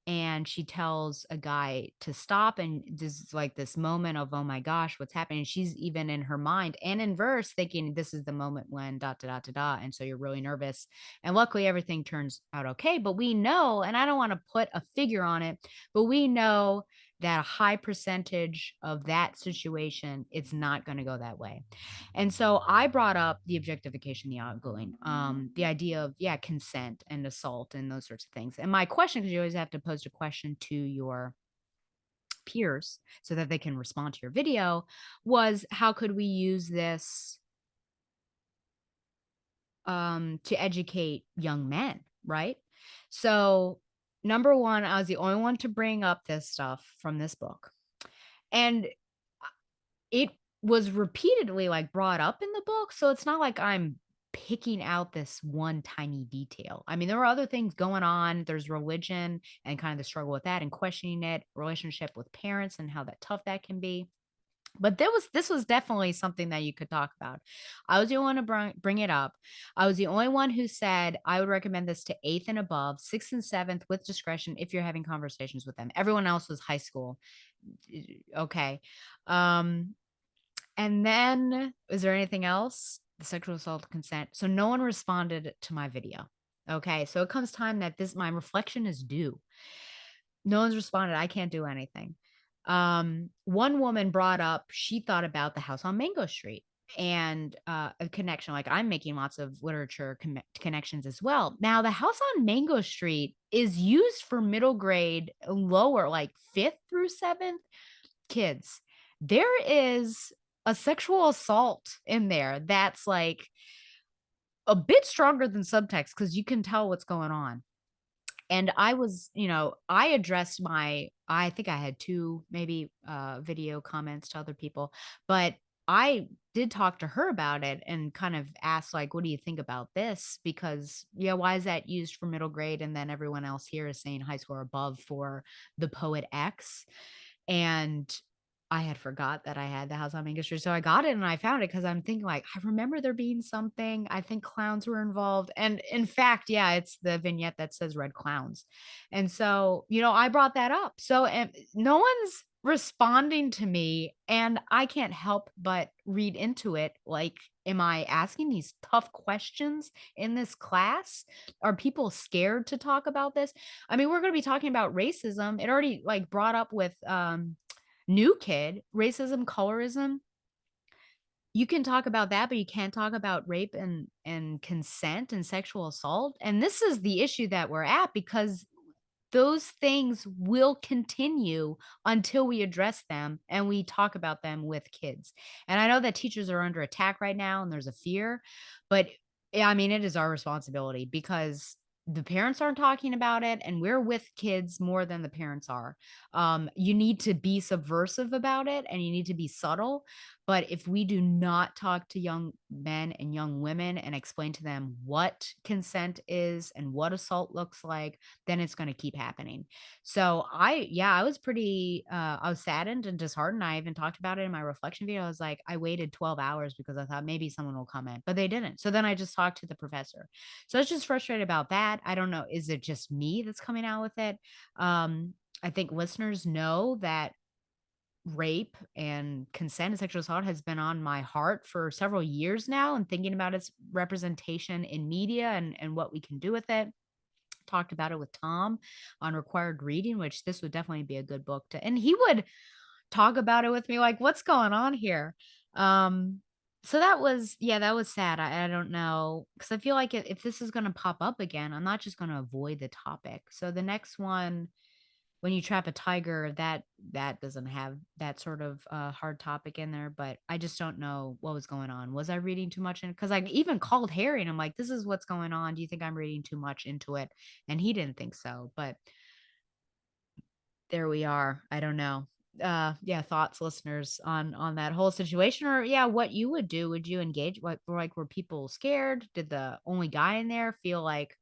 and she tells a guy to stop, and there's like this moment of, oh my gosh, what's happening. She's even in her mind and in verse thinking this is the moment when dot dot dot dot dot, and so you're really nervous, and luckily everything turns out okay. But we know, and I don't want to put a figure on it, but we know that a high percentage of that situation, it's not going to go that way. And so I brought up the objectification, the outgoing, the idea of, yeah, consent and assault and those sorts of things. And my question, because you always have to pose a question to your peers so that they can respond to your video, was how could we use this to educate young men, right? So, number one, I was the only one to bring up this stuff from this book. And it was repeatedly like brought up in the book. So it's not like I'm picking out this one tiny detail. I mean, there were other things going on. There's religion and kind of the struggle with that and questioning it, relationship with parents and how that tough that can be. But this was definitely something that you could talk about. I was the only one to bring it up. I was the only one who said I would recommend this to 8th and above, 6th and 7th with discretion if you're having conversations with them. Everyone else was high school. Okay. Um, and then is there anything else? The sexual assault consent. So no one responded to my video. Okay. So it comes time that my reflection is due. No one's responded. I can't do anything. One woman brought up she thought about the house on Mango Street and a connection. Like I'm making lots of literature connections as well. Now, the house on Mango Street is used for middle grade, lower, like 5th through 7th kids. There is a sexual assault in there that's like a bit stronger than subtext because you can tell what's going on. And I was, I addressed I think I had 2 maybe, video comments to other people, but I did talk to her about it and kind of asked, like, "What do you think about this?" Because, yeah, why is that used for middle grade and then everyone else here is saying high school or above for the poet X? And I had forgot that I had the house on Main Street, so I got it and I found it because 'cause I'm thinking like, I remember there being something, I think clowns were involved, and in fact, yeah, it's the vignette that says red clowns, and so, I brought that up, so, and no one's responding to me, and I can't help but read into it, like, am I asking these tough questions in this class? Are people scared to talk about this? I mean, we're gonna be talking about racism, it already, like, brought up with, new kid, racism, colorism, you can talk about that, but you can't talk about rape and consent and sexual assault, and this is the issue that we're at because those things will continue until we address them and we talk about them with kids. And I know that teachers are under attack right now and there's a fear, but yeah, I mean, it is our responsibility because the parents aren't talking about it and we're with kids more than the parents are. You need to be subversive about it and you need to be subtle. But if we do not talk to young men and young women and explain to them what consent is and what assault looks like, then it's gonna keep happening. So I was pretty, I was saddened and disheartened. I even talked about it in my reflection video. I was like, I waited 12 hours because I thought maybe someone will comment, but they didn't. So then I just talked to the professor. So I was just frustrated about that. I don't know, is it just me that's coming out with it? I think listeners know that rape and consent and sexual assault has been on my heart for several years now and thinking about its representation in media and what we can do with it. Talked about it with Tom on required reading, which this would definitely be a good book to, and he would talk about it with me like, "What's going on here?" Um, so that was, yeah, that was sad. I don't know because I feel like if this is gonna pop up again, I'm not just gonna avoid the topic. So the next one, when you trap a tiger, that doesn't have that sort of, hard topic in there, but I just don't know what was going on. Was I reading too much in it? Because I even called Harry and I'm like, "This is what's going on. Do you think I'm reading too much into it?" And he didn't think so, but there we are. I don't know. Yeah, thoughts, listeners, on that whole situation, or yeah, what you would do. Would you engage? What, like, were people scared? Did the only guy in there feel like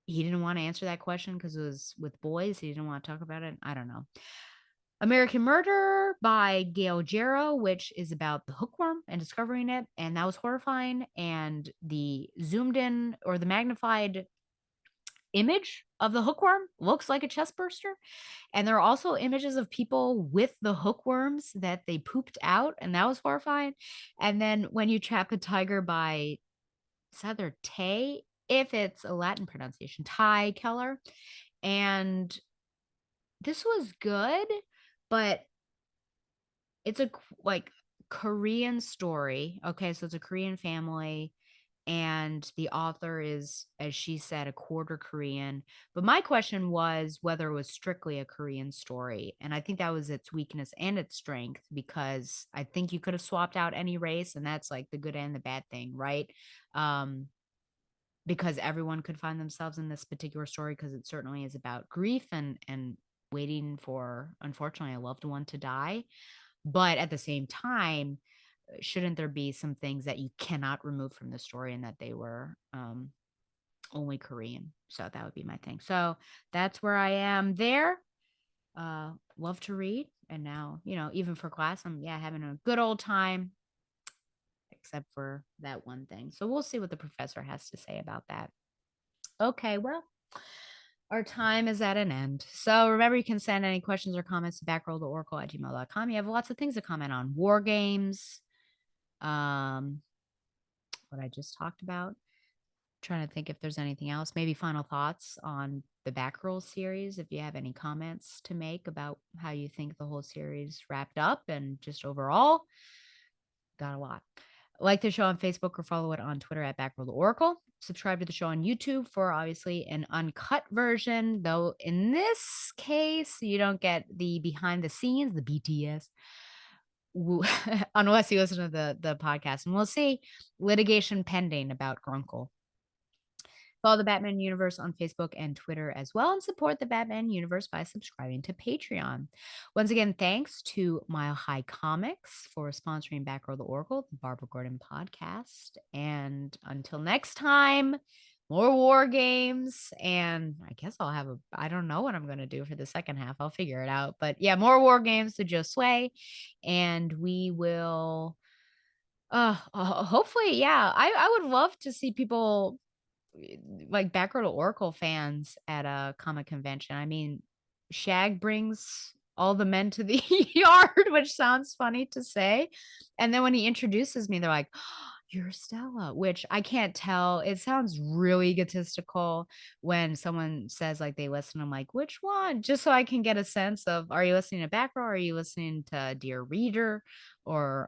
he didn't wanna answer that question because it was with boys, he didn't wanna talk about it? I don't know. American Murder by Gail Jarrow, which is about the hookworm and discovering it, and that was horrifying, and the zoomed in or the magnified image of the hookworm looks like a chest burster, and there are also images of people with the hookworms that they pooped out, and that was horrifying, and then When You Trap a Tiger by, it's either Tay, if it's a Latin pronunciation, Ty Keller, and This was good, but it's a like Korean story. Okay, so it's a Korean family and the author is, as she said, a quarter Korean. But my question was whether it was strictly a Korean story. And I think that was its weakness and its strength because I think you could have swapped out any race, and that's like the good and the bad thing, right? Um, because everyone could find themselves in this particular story because it certainly is about grief and waiting for, unfortunately, a loved one to die. But at the same time, shouldn't there be some things that you cannot remove from the story and that they were only Korean? So that would be my thing. So that's where I am there. Love to read. And now, even for class, I'm having a good old time, except for that one thing. So we'll see what the professor has to say about that. Okay, well, our time is at an end. So remember, you can send any questions or comments to backrolltheoracle@gmail.com. You have lots of things to comment on. War games, um, what I just talked about. Trying to think if there's anything else. Maybe final thoughts on the Batgirls series. If you have any comments to make about how you think the whole series wrapped up and just overall, got a lot. Like the show on Facebook or follow it on Twitter at Backroll the Oracle. Subscribe to the show on YouTube for obviously an uncut version, though in this case, you don't get the behind the scenes, the BTS, unless you listen to the podcast. And we'll see litigation pending about Grunkle. Follow the Batman Universe on Facebook and Twitter as well, and support the Batman Universe by subscribing to Patreon. Once again, thanks to Mile High Comics for sponsoring Backrow the Oracle, the Barbara Gordon podcast. And until next time, more war games. And I guess I don't know what I'm going to do for the second half. I'll figure it out. But yeah, more war games to Josue. And we will, hopefully, yeah, I would love to see people like Backroad to Oracle fans at a comic convention. I mean, Shag brings all the men to the yard, which sounds funny to say. And then when he introduces me, they're like, "Oh, you're Stella," which I can't tell. It sounds really egotistical when someone says like they listen. I'm like, which one? Just so I can get a sense of, are you listening to Backrow? Are you listening to Dear Reader or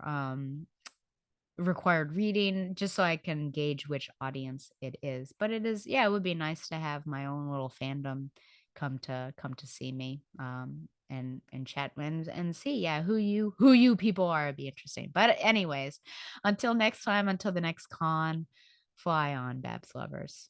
required reading, just so I can gauge which audience it is. But it is, yeah, it would be nice to have my own little fandom come to see me and chat and see, yeah, who you people are. It'd be interesting. But anyways, until next time, until the next con, fly on, Babs lovers.